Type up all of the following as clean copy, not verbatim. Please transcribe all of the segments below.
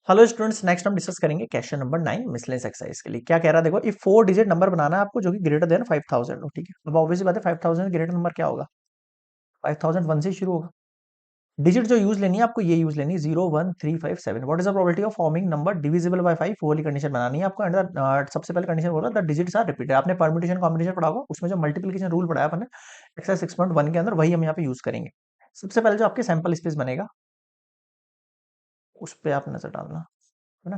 Hello students, next हम discuss करेंगे question number 9 miscellaneous exercise के लिए। क्या कह रहा है, देखो, ये 4 डिजिट नंबर बनाना है आपको जो कि ग्रेटर देन 5000 हो। ठीक है, अब ऑब्वियसली बात है 5000 ग्रेटर नंबर क्या होगा, 5001 से शुरू होगा। डिजिट जो यूज लेनी है आपको, ये यूज लेनी है 01357। What is the probability of forming number divisible by 5? वो वाली कंडीशन बनानी है आपको। एंड सबसे पहले कंडीशन बोल रहा है द डिजिट्स आर रिपीटेड। आपने परम्यूटेशन कॉम्बिनेशन पढ़ा होगा, उसमें जो मल्टीप्लिकेशन रूल पढ़ाया अपन ने एक्सरसाइज 6.1 के अंदर, वही हम यहाँ पे यूज करेंगे। सबसे पहले जो आपके सैंपल स्पेस बनेगा उस पर आप नजर डालना, है ना।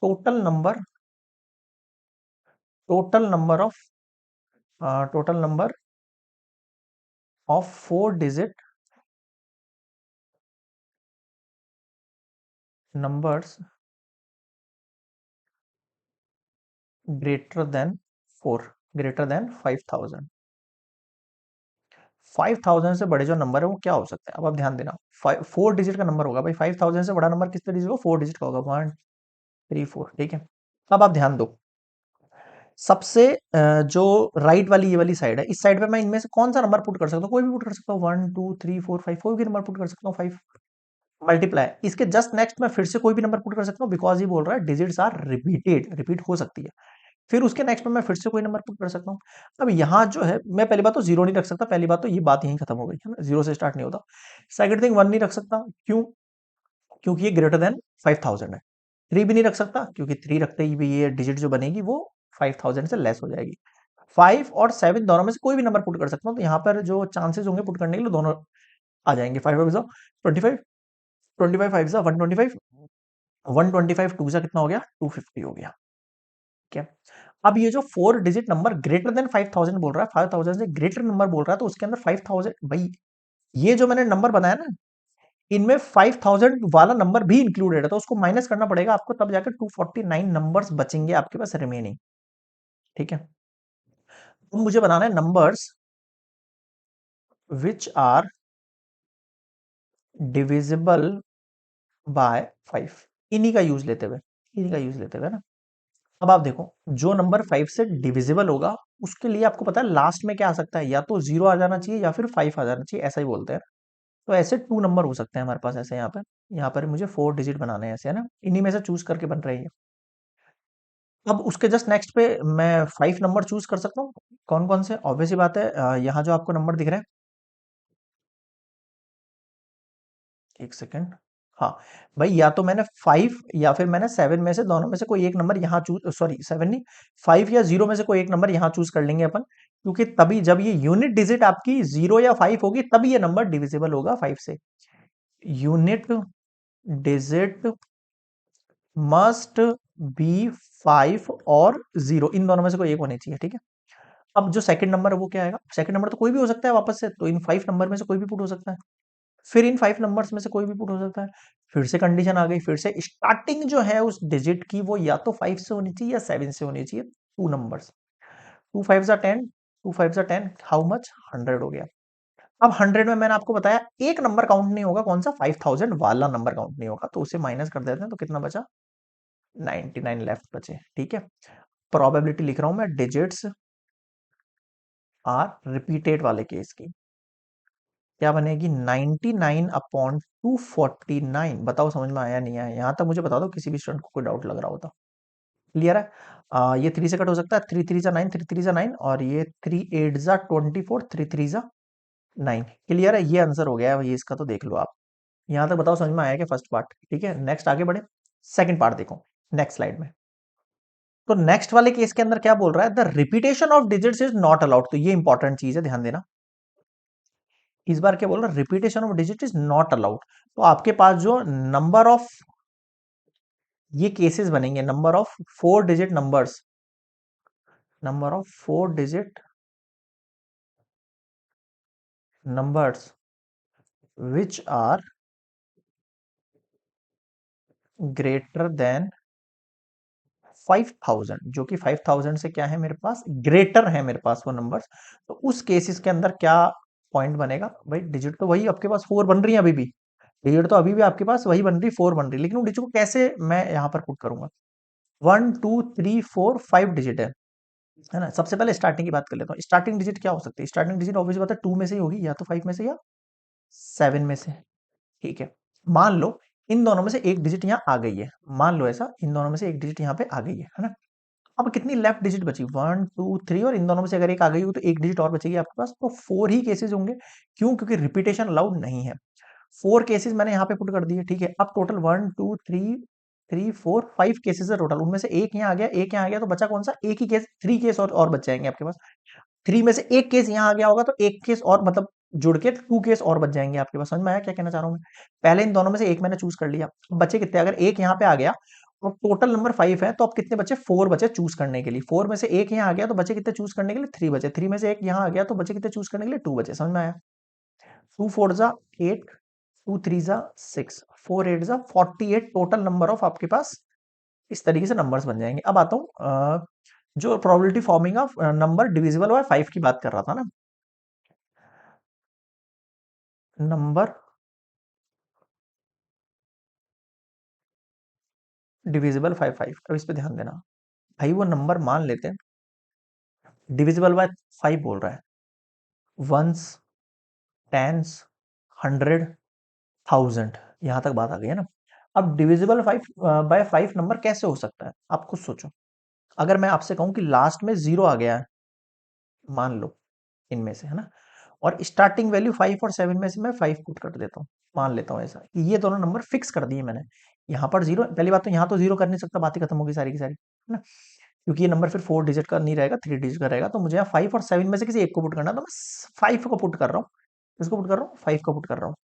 Total number total number of total number of 4 digit numbers greater than 4, greater than 5000। 5000 से बड़े जो नंबर है वो क्या हो सकता है, अब आप ध्यान देना। 4 डिजिट का नंबर होगा भाई, 5000 से बड़ा नंबर किस डिजिट का, 4 डिजिट का होगा, 1 3 4। ठीक है, अब आप ध्यान दो। सबसे जो राइट वाली ये वाली साइड है, इस साइड पे मैं इनमें से कौन सा नंबर पुट कर सकता हूँ, कोई भी पुट कर सकता हूँ, 1 2 3 4 5, कोई भी नंबर पुट कर सकता हूँ। 5 मल्टीप्लाई, इसके जस्ट नेक्स्ट में फिर से कोई भी नंबर पुट कर सकता हूँ, बिकॉज ये बोल रहा है डिजिट्स आर रिपीटेड, रिपीट हो सकती है। फिर उसके नेक्स्ट में मैं फिर से कोई नंबर पुट कर सकता हूँ। अब यहाँ जो है, मैं पहली बात तो जीरो नहीं रख सकता, पहली बात तो ये बात यहीं खत्म हो गई, है ना, जीरो से स्टार्ट नहीं होता। सेकंड थिंग, 1 नहीं रख सकता, क्यों, क्योंकि ये ग्रेटर देन 5000 है। 3 भी नहीं रख सकता, क्योंकि 3 रखते ही भी ये डिजिट जो बनेगी वो 5000 से लेस हो जाएगी। 5 और 7 दोनों में से कोई भी नंबर पुट कर सकता हूँ, तो यहाँ पर जो चांसेस होंगे पुट करने के लिए दोनों आ जाएंगे। 5 5 25, 25 5 125, 125 2 कितना हो गया, 250 हो गया। ठीक है, अब ये जो 4 डिजिट नंबर ग्रेटर देन 5000 बोल रहा है, 5000 से ग्रेटर नंबर बोल रहा है, तो उसके अंदर 5000, भाई ये जो मैंने नंबर बनाया ना, इनमें 5000 वाला नंबर भी इंक्लूडेड है, तो उसको माइनस करना पड़ेगा आपको, तब जाकर 249 नंबर्स बचेंगे आपके पास रिमेनिंग। ठीक है, तो मुझे बनाना है numbers which are divisible by 5। इन्हीं का यूज लेते हुए, इन्हीं का यूज लेते हुए ना। अब आप देखो, जो नंबर 5 से डिविजिबल होगा उसके लिए आपको पता है लास्ट में क्या आ सकता है, या तो 0 आ जाना चाहिए या फिर 5 आ जाना चाहिए, ऐसा ही बोलते हैं। तो ऐसे 2 नंबर हो सकते हैं हमारे पास, ऐसे यहाँ पर मुझे 4 डिजिट बनाने हैं ऐसे, है ना, इन्हीं में से चूज करके बन रही है। अब उसके जस्ट नेक्स्ट पे मैं 5 नंबर चूज कर सकता हूँ। कौन कौन से, ऑब्वियस सी बात है, यहाँ जो आपको नंबर दिख रहे हैं, एक सेकेंड, हाँ भाई, या तो मैंने 5 या फिर मैंने 7 में से, दोनों में से कोई एक नंबर यहाँ चूज, सॉरी 7 नहीं, 5 या 0 में से कोई एक नंबर यहाँ चूज कर लेंगे अपन, क्योंकि तभी जब ये यूनिट डिजिट आपकी 0 या 5 होगी तभी ये नंबर डिविजिबल होगा 5 से। यूनिट डिजिट मस्ट बी 5 और 0, इन दोनों में से कोई एक होनी चाहिए। ठीक है, अब जो सेकंड नंबर है वो क्या आएगा, सेकंड नंबर तो कोई भी हो सकता है वापस से, तो इन 5 नंबर में से कोई भी पुट हो सकता है, फिर इन 5 नंबर्स में से कोई भी पुट हो सकता है। फिर से कंडीशन आ गई, फिर से स्टार्टिंग जो है उस डिजिट की वो या तो 5 से होनी चाहिए या 7 से होनी चाहिए, 2 नंबर्स। 2 5 जा 10, 2 5 जा 10, हाउ मच, 100 हो गया। अब 100 में मैंने आपको बताया एक नंबर काउंट नहीं होगा, कौन सा, 5000 वाला नंबर काउंट नहीं होगा, तो उसे माइनस कर देते हैं, तो कितना बचा, 99 लेफ्ट बचे। ठीक है, प्रोबेबिलिटी लिख रहा हूं मैं, डिजिट्स आर रिपीटेड वाले केस की क्या बनेगी, 99 अपॉन 249। बताओ समझ में आया नहीं आया, यहां तक मुझे बता दो, किसी भी स्टूडेंट को कोई डाउट लग रहा हो तो। क्लियर है, ये 3 से कट हो सकता है, 3 3 जा 9, 3 3 जा 9, और ये 3 8 जा 24, 3 3 जा 9। क्लियर है, ये आंसर हो गया है, ये इसका तो देख लो आप। यहां तक बताओ समझ में आया क्या फर्स्ट पार्ट। ठीक है, नेक्स्ट आगे बढ़े, सेकंड पार्ट देखो नेक्स्ट स्लाइड में। तो नेक्स्ट वाले केस के अंदर क्या बोल रहा है, the repetition of digits is not allowed, तो ये इंपॉर्टेंट चीज है, ध्यान देना। इस बार क्या बोल रहा है, repetition of digit is not allowed. तो आपके पास जो नंबर ऑफ, ये केसेस बनेंगे, number of 4 digit numbers, number of 4 digit numbers which are greater than 5000, जो कि 5000 से क्या है मेरे पास, ग्रेटर है मेरे पास वो नंबर्स। तो उस केसेस के अंदर क्या पॉइंट बनेगा भाई, डिजिट तो वही आपके पास 4 बन रही है अभी भी, डिजिट तो अभी भी आपके पास वही बन रही, 4 बन रही, लेकिन वो डिजिट को कैसे मैं यहाँ पर पुट करूंगा। 1 2 3 4 5 डिजिट है ना। सबसे पहले स्टार्टिंग की बात कर लेता हूँ, स्टार्टिंग डिजिट क्या हो सकती है, स्टार्टिंग डिजिट ऑब्वियसली बात है 2 में से ही होगी, या तो 5 में से या 7 में से। ठीक है, मान लो इन दोनों में से एक डिजिट यहाँ आ गई है, मान लो ऐसा, इन दोनों में से एक डिजिट यहाँ पे आ गई है ना। अब कितनी लेफ्ट डिजिट बची, 1 2 3, और इन दोनों में से अगर एक आ गई हो तो एक डिजिट और बचेगी आपके पास, तो 4 ही केसेस होंगे। क्यों? क्योंकि रिपीटेशन अलाउड नहीं है। 4 केसेस मैंने यहाँ पे पुट कर दिए, ठीक है। अब टोटल 1 2 3 3 4 5 केसेस है टोटल, उनमें से एक यहाँ आ गया, एक यहाँ आ गया, तो बचा कौन सा? एक ही केस, 3 केस और बच जाएंगे आपके पास। 3 में से एक केस यहाँ आ गया होगा, तो एक केस और, मतलब जुड़ के 2 केस और बच जाएंगे आपके पास। समझ में आया क्या कहना चाह रहा हूँ मैं? पहले इन दोनों में से एक मैंने चूज कर लिया, अब बचे कितने? अगर एक यहाँ पे आ गया और टोटल नंबर 5 है, तो अब कितने बचे? 4 बचे चूज करने के लिए। 4 में से एक यहाँ आ गया तो बचे कितने चूज करने के लिए? 3 बचे। 3 में से एक यहाँ आ गया तो बचे कितने चूज करने के लिए? 2 बचे। समझ में आया? 2 4 जा 8, 2 3 जा 6, 4 8 जा 48 टोटल नंबर ऑफ आपके पास इस तरीके से नंबर्स बन जाएंगे। अब आता हूँ जो probability forming of number divisible by 5 की बात कर रहा था ना, नंबर डिविजिबल 5 अब इस पे ध्यान देना। भाई वो नंबर मान लेते हैं डिविजिबल बाय 5 बोल रहा है, वंस, टेंस, 100, 1000, यहां तक बात आ गई है ना। अब डिविजिबल 5 बाय 5 नंबर कैसे हो सकता है, आप खुद सोचो। अगर मैं आपसे कहूं कि लास्ट में 0 आ गया है, मान लो इनमें से, है ना, और स्टार्टिंग वैल्यू 5 और 7 में से मैं 5 पुट कर देता हूँ, मान लेता हूँ ऐसा कि ये दोनों नंबर फिक्स कर दिए मैंने। यहाँ पर 0, पहली बात तो यहाँ तो 0 कर नहीं सकता, बात ही खत्म होगी सारी की सारी, है ना, क्योंकि ये नंबर फिर 4 डिजिट का नहीं रहेगा, 3 डिजिट का रहेगा। तो मुझे यहाँ 5 और 7 में से किसी एक को पुट करना है, तो मैं 5 को पुट कर रहा हूँ। किसको पुट कर रहा हूँ? 5 को पुट कर रहा हूँ।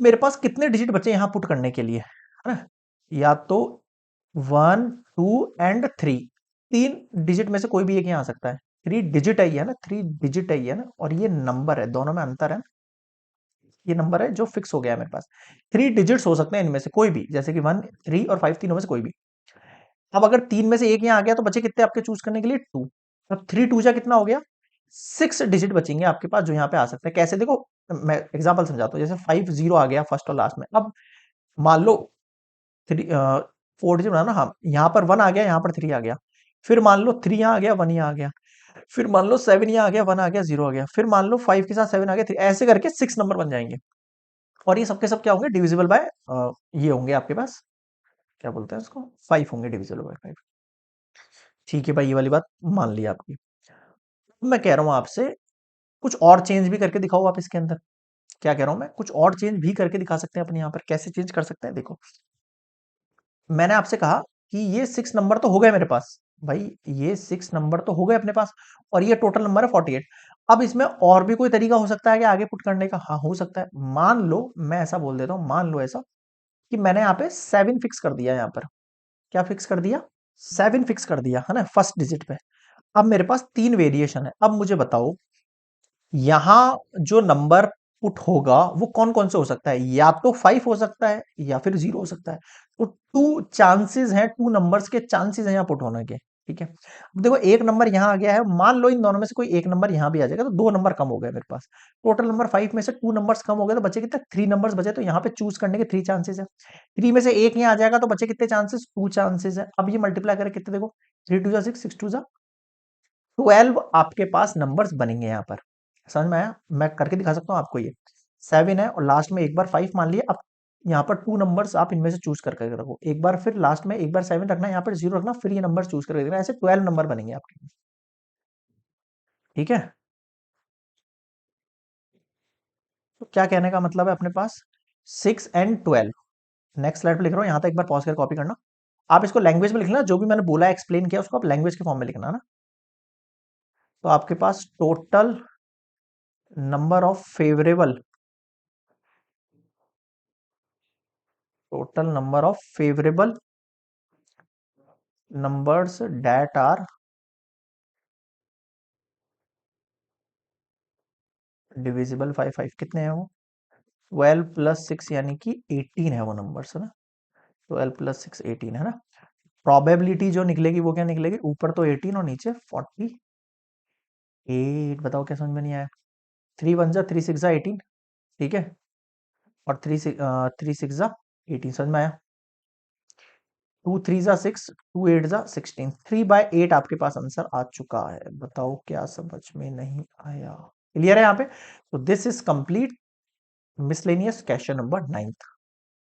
मेरे पास कितने डिजिट बचे यहाँ पुट करने के लिए, है ना? या तो 1 2 एंड 3, 3 डिजिट में से कोई भी एक यहाँ आ सकता है। 3 डिजिट है ये, है ना, 3 डिजिट है ये, है ना, और ये नंबर है, दोनों में अंतर है। ये नंबर है जो फिक्स हो गया है मेरे पास। 3 डिजिट्स हो सकते हैं इनमें से कोई भी, जैसे कि 1 3 और 5, तीनों में से कोई भी। अब अगर 3 में से एक यहाँ आ गया तो बचे कितने आपके चूज करने के लिए? 2। अब 3 2 जा कितना हो गया? 6 डिजिट बचेंगे आपके पास जो यहाँ पे आ सकते हैं। कैसे? देखो, मैं एग्जांपल समझाता हूँ। जैसे 5 0 आ गया फर्स्ट और लास्ट में। अब मान लो 3 4 डिजिट बनाना, हाँ, यहाँ पर 1 आ गया, यहाँ पर 3 आ गया, फिर मान लो 3 यहाँ आ गया, 1 यहाँ आ गया, फिर मान लो 7 यहाँ आ गया, 1 आ गया, 0 आ गया, फिर मान लो 5 के साथ 7 आ गया, 3, ऐसे करके 6 नंबर बन जाएंगे। और ये सबके सब क्या होंगे? डिविजिबल बाय ये होंगे आपके पास, क्या बोलते हैं इसको, 5 होंगे डिविजिबल बाय 5। ठीक है भाई, ये वाली बात मान ली आपकी। मैं कह रहा हूं आपसे कुछ और चेंज भी करके दिखाओ आप इसके अंदर। क्या कह रहा हूं मैं? कुछ और चेंज भी करके दिखा सकते हैं अपने यहाँ पर। कैसे चेंज कर सकते हैं? देखो, मैंने आपसे कहा कि ये 6 नंबर तो हो गए मेरे पास, भाई ये 6 नंबर तो हो गए अपने पास, और ये टोटल नंबर है 48। अब इसमें और भी कोई तरीका हो सकता है कि आगे पुट करने का? हाँ, हो सकता है। मान लो, मैं ऐसा बोल देता हूँ, मान लो ऐसा कि मैंने यहाँ पे 7 फिक्स कर दिया, यहाँ पर क्या फिक्स कर दिया? 7 फिक्स कर दिया, है ना, फर्स्ट डिजिट पे। अब मेरे पास 3 वेरिएशन है। अब मुझे बताओ यहां जो नंबर पुट होगा वो कौन कौन से हो सकता है? या तो 5 हो सकता है या फिर 0 हो सकता है। तो 2 चांसेस हैं, 2 नंबर्स के चांसेस हैं यहाँ पुट होने के, ठीक है। अब देखो, एक नंबर यहाँ आ गया है, मान लो इन दोनों में से कोई एक नंबर यहाँ भी आ जाएगा, तो 2 नंबर कम हो गए मेरे पास। टोटल नंबर 5 में से 2 नंबर्स कम हो गए, तो बचे कितने? 3 नंबर्स बचे। तो यहाँ पे चूज करने के 3 चांसेस है। 3 में से एक यहाँ आ जाएगा तो बचे कितने चांसेस? 2 चांसेस है। अब ये मल्टीप्लाई करके कितने? देखो, 3 2 जा 6, 6 2 जा 12 आपके पास नंबर्स बनेंगे यहाँ पर। समझ में आया? मैं करके दिखा सकता हूँ आपको। ये 7 है और लास्ट में एक बार 5 मान लिया। अब यहाँ पर 2 नंबर्स आप इनमें से चूज करके रखो, एक बार फिर लास्ट में एक बार 7 रखना, यहाँ पर 0 रखना, फिर ये नंबर चूज करके रखना। ऐसे 12 नंबर बनेंगे आपके, ठीक है। तो क्या कहने का मतलब है अपने पास? 6 एंड 12। नेक्स्ट स्लाइड पे लिख रहा हूँ, यहाँ तक एक बार पॉज करके कॉपी करना। आप इसको लैंग्वेज में लिखना, जो भी मैंने बोला एक्सप्लेन किया उसको आप लैंग्वेज के फॉर्म में लिखना ना। तो आपके पास total number of favourable, total number of favourable numbers that are divisible 5 कितने हैं वो? 12 प्लस 6 यानी कि 18 है वो नंबर्स, है ना। 12 प्लस 6 18 है ना। प्रोबेबिलिटी जो निकलेगी वो क्या निकलेगी? ऊपर तो 18 और नीचे 48। बताओ क्या समझ में नहीं आया? 3 1 जा 3 6 जा 18, ठीक है, और 3 6 जा 18, समझ में आया? 2 3 जा 6, 2 8 जा 16, 3/8 आपके पास आंसर आ चुका है। बताओ क्या समझ में नहीं आया? क्लियर है यहाँ पे? तो this is complete miscellaneous question number 9।